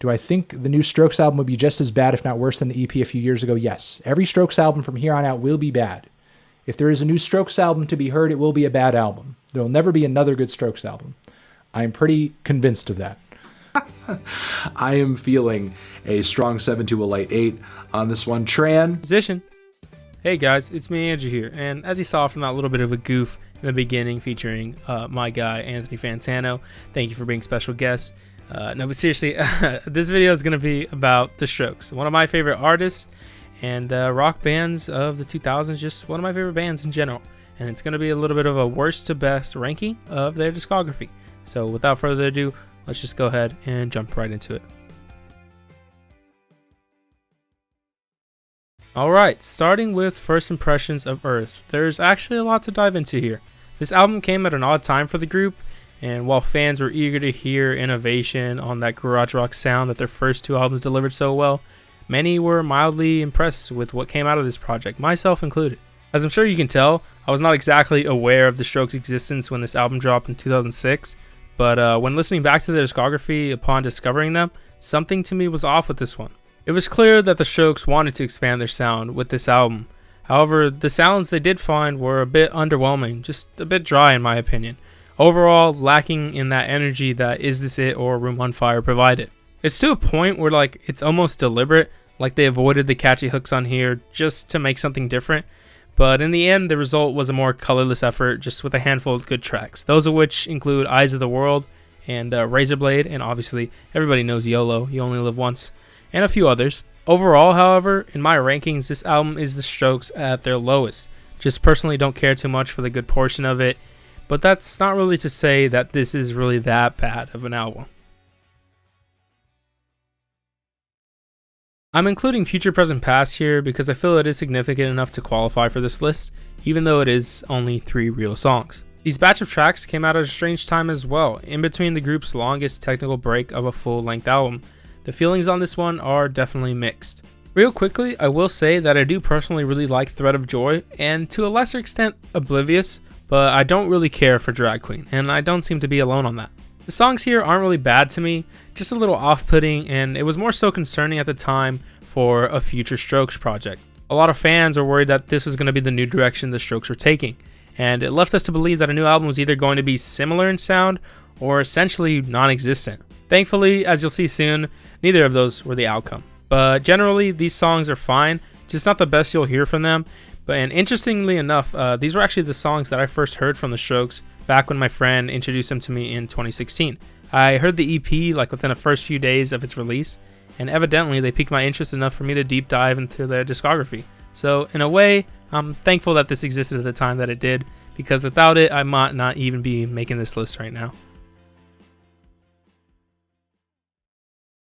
Do I think the new Strokes album would be just as bad, if not worse, than the EP a few years ago? Yes. Every Strokes album from here on out will be bad. If there is a new Strokes album to be heard, it will be a bad album. There will never be another good Strokes album. I'm pretty convinced of that. I am feeling a strong 7 to a light 8 on this one. Tran. Position. Hey guys, it's me, Andrew here, and as you saw from that little bit of a goof in the beginning featuring my guy, Anthony Fantano, thank you for being special guest. No, but seriously, this video is going to be about The Strokes, one of my favorite artists and rock bands of the 2000s, just one of my favorite bands in general. And it's going to be a little bit of a worst to best ranking of their discography. So without further ado, let's just go ahead and jump right into it. Alright, starting with First Impressions of Earth. There's actually a lot to dive into here. This album came at an odd time for the group, and while fans were eager to hear innovation on that garage rock sound that their first two albums delivered so well, many were mildly impressed with what came out of this project, myself included. As I'm sure you can tell, I was not exactly aware of the Strokes' existence when this album dropped in 2006, but when listening back to their discography upon discovering them, something to me was off with this one. It was clear that the Strokes wanted to expand their sound with this album. However, the sounds they did find were a bit underwhelming, just a bit dry in my opinion. Overall, lacking in that energy that Is This It or Room on Fire provided. It's to a point where it's almost deliberate, like they avoided the catchy hooks on here just to make something different. But in the end, the result was a more colorless effort, just with a handful of good tracks. Those of which include Eyes of the World and Razorblade, and obviously everybody knows YOLO, You Only Live Once, and a few others. Overall, however, in my rankings, this album is the Strokes at their lowest. Just personally don't care too much for the good portion of it, but that's not really to say that this is really that bad of an album. I'm including Future, Present, Past here because I feel it is significant enough to qualify for this list, even though it is only 3 real songs. These batch of tracks came out at a strange time as well, in between the group's longest technical break of a full-length album. The feelings on this one are definitely mixed. Real quickly, I will say that I do personally really like Thread of Joy, and to a lesser extent, Oblivious, but I don't really care for Drag Queen, and I don't seem to be alone on that. The songs here aren't really bad to me, just a little off-putting, and it was more so concerning at the time for a future Strokes project. A lot of fans were worried that this was going to be the new direction the Strokes were taking, and it left us to believe that a new album was either going to be similar in sound or essentially non-existent. Thankfully, as you'll see soon, neither of those were the outcome. But generally, these songs are fine, just not the best you'll hear from them. And interestingly enough, these were actually the songs that I first heard from the Strokes back when my friend introduced them to me in 2016. I heard the EP within the first few days of its release, and evidently they piqued my interest enough for me to deep dive into their discography. So in a way, I'm thankful that this existed at the time that it did, because without it, I might not even be making this list right now.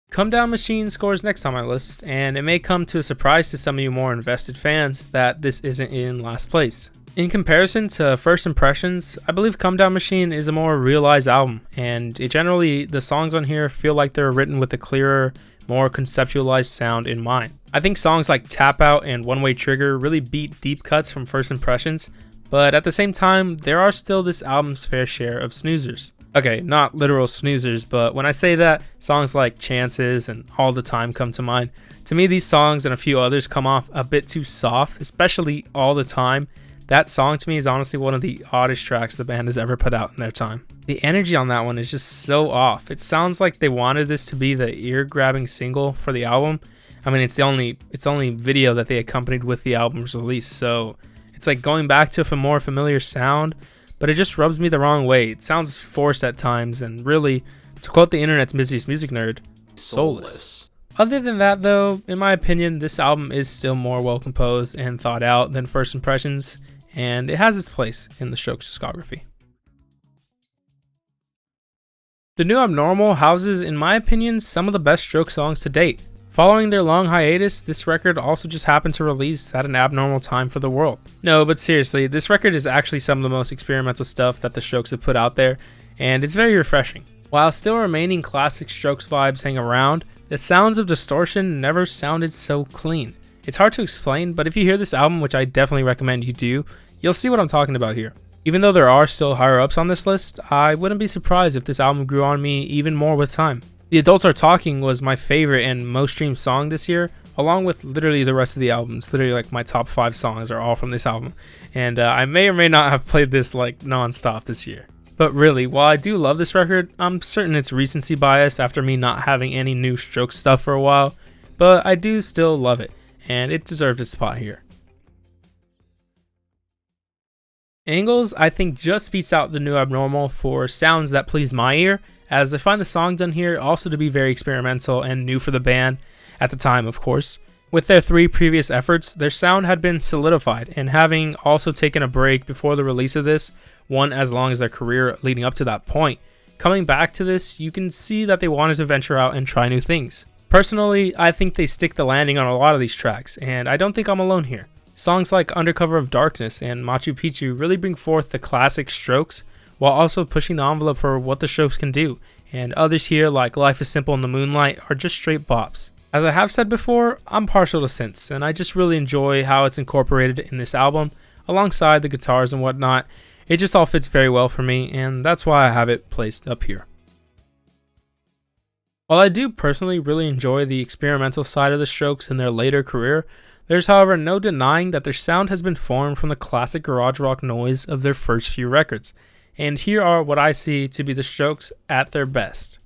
Comedown Machine scores next on my list, and it may come to a surprise to some of you more invested fans that this isn't in last place. In comparison to First Impressions, I believe Comedown Machine is a more realized album, and generally the songs on here feel like they're written with a clearer, more conceptualized sound in mind. I think songs like Tap Out and One Way Trigger really beat deep cuts from First Impressions, but at the same time, there are still this album's fair share of snoozers. Okay, not literal snoozers, but when I say that, songs like Chances and All the Time come to mind. To me, these songs and a few others come off a bit too soft, especially All the Time. That song to me is honestly one of the oddest tracks the band has ever put out in their time. The energy on that one is just so off. It sounds like they wanted this to be the ear-grabbing single for the album. I mean, it's the only video that they accompanied with the album's release, so it's like going back to a more familiar sound, but it just rubs me the wrong way. It sounds forced at times, and really, to quote the internet's busiest music nerd, soulless. Other than that though, in my opinion, this album is still more well composed and thought out than First Impressions, and it has its place in the Strokes discography. The New Abnormal houses, in my opinion, some of the best Strokes songs to date. Following their long hiatus, this record also just happened to release at an abnormal time for the world. No, but seriously, this record is actually some of the most experimental stuff that the Strokes have put out there, and it's very refreshing. While still remaining classic Strokes vibes hang around, the sounds of distortion never sounded so clean. It's hard to explain, but if you hear this album, which I definitely recommend you do, you'll see what I'm talking about here. Even though there are still higher ups on this list, I wouldn't be surprised if this album grew on me even more with time. The Adults Are Talking was my favorite and most streamed song this year, along with literally the rest of the albums. Literally, like, my top 5 songs are all from this album. And I may or may not have played this like non-stop this year. But really, while I do love this record, I'm certain it's recency bias after me not having any new Strokes stuff for a while. But I do still love it, and it deserved its spot here. Angles, I think, just beats out the New Abnormal for sounds that please my ear, as I find the songs on here also to be very experimental and new for the band, at the time of course. With their 3 previous efforts, their sound had been solidified, and having also taken a break before the release of this, one as long as their career leading up to that point, coming back to this, you can see that they wanted to venture out and try new things. Personally, I think they stick the landing on a lot of these tracks, and I don't think I'm alone here. Songs like Undercover of Darkness and Machu Picchu really bring forth the classic Strokes, while also pushing the envelope for what the Strokes can do, and others here like Life is Simple in the Moonlight are just straight bops. As I have said before, I'm partial to synths, and I just really enjoy how it's incorporated in this album, alongside the guitars and whatnot. It just all fits very well for me, and that's why I have it placed up here. While I do personally really enjoy the experimental side of the Strokes in their later career, there's however no denying that their sound has been formed from the classic garage rock noise of their first few records, and here are what I see to be the Strokes at their best.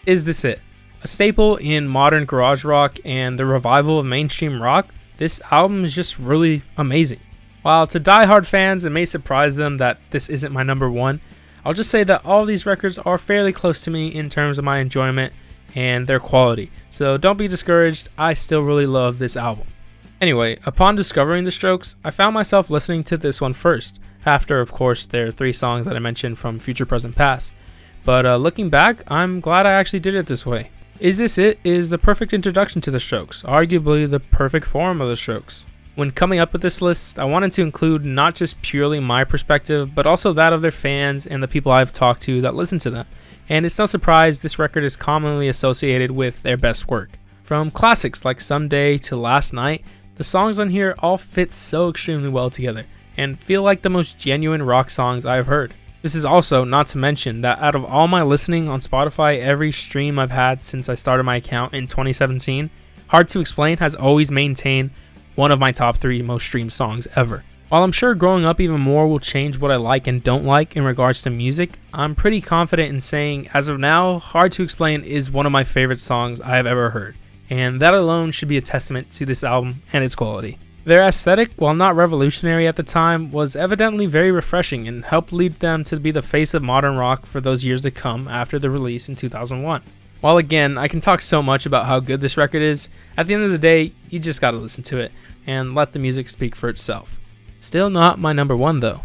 Is This It? A staple in modern garage rock and the revival of mainstream rock, this album is just really amazing. While to die-hard fans it may surprise them that this isn't my number 1, I'll just say that all of these records are fairly close to me in terms of my enjoyment and their quality, so don't be discouraged, I still really love this album. Anyway, upon discovering the Strokes, I found myself listening to this one first, after of course their 3 songs that I mentioned from Future, Present, Past. But looking back, I'm glad I actually did it this way. Is This It is the perfect introduction to the Strokes, arguably the perfect form of the Strokes. When coming up with this list, I wanted to include not just purely my perspective, but also that of their fans and the people I've talked to that listen to them. And it's no surprise this record is commonly associated with their best work. From classics like Someday to Last Night, the songs on here all fit so extremely well together, and feel like the most genuine rock songs I've heard. This is also not to mention that out of all my listening on Spotify, every stream I've had since I started my account in 2017, Hard to Explain has always maintained one of my top 3 most streamed songs ever. While I'm sure growing up even more will change what I like and don't like in regards to music, I'm pretty confident in saying, as of now, Hard to Explain is one of my favorite songs I have ever heard, and that alone should be a testament to this album and its quality. Their aesthetic, while not revolutionary at the time, was evidently very refreshing and helped lead them to be the face of modern rock for those years to come after the release in 2001. While again, I can talk so much about how good this record is, at the end of the day, you just gotta listen to it and let the music speak for itself. Still not my number 1 though.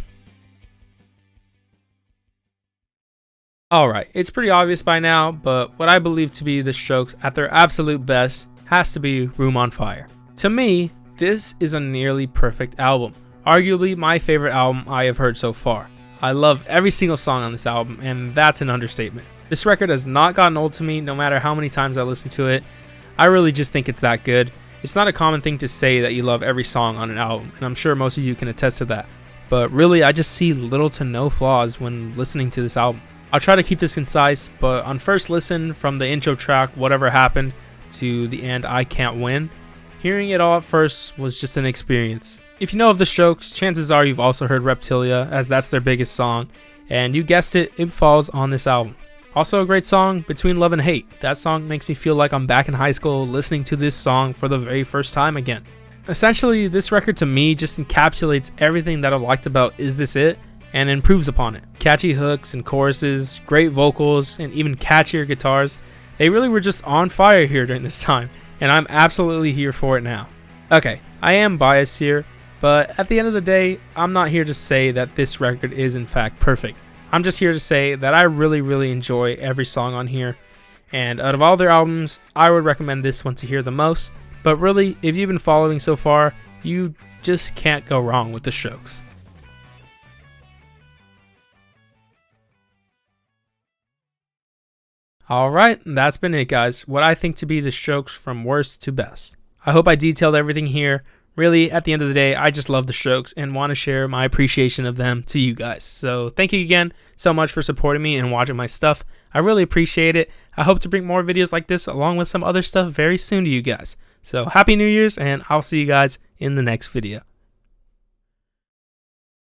Alright, it's pretty obvious by now, but what I believe to be the Strokes at their absolute best has to be Room on Fire. To me, this is a nearly perfect album, arguably my favorite album I have heard so far. I love every single song on this album, and that's an understatement. This record has not gotten old to me no matter how many times I listen to it. I really just think it's that good. It's not a common thing to say that you love every song on an album, and I'm sure most of you can attest to that. But really, I just see little to no flaws when listening to this album. I'll try to keep this concise, but on first listen, from the intro track, Whatever Happened, to the end, I Can't Win, hearing it all at first was just an experience. If you know of the Strokes, chances are you've also heard Reptilia, as that's their biggest song, and you guessed it, it falls on this album. Also a great song, Between Love and Hate. That song makes me feel like I'm back in high school listening to this song for the very first time again. Essentially, this record to me just encapsulates everything that I've liked about Is This It? And improves upon it. Catchy hooks and choruses, great vocals, and even catchier guitars. They really were just on fire here during this time, and I'm absolutely here for it now. Okay, I am biased here, but at the end of the day, I'm not here to say that this record is in fact perfect. I'm just here to say that I really enjoy every song on here, and out of all their albums, I would recommend this one to hear the most, but really, if you've been following so far, you just can't go wrong with the Strokes. Alright, that's been it guys, what I think to be the Strokes from worst to best. I hope I detailed everything here. Really, at the end of the day, I just love the Strokes and want to share my appreciation of them to you guys. So thank you again so much for supporting me and watching my stuff. I really appreciate it. I hope to bring more videos like this along with some other stuff very soon to you guys. So happy New Year's, and I'll see you guys in the next video.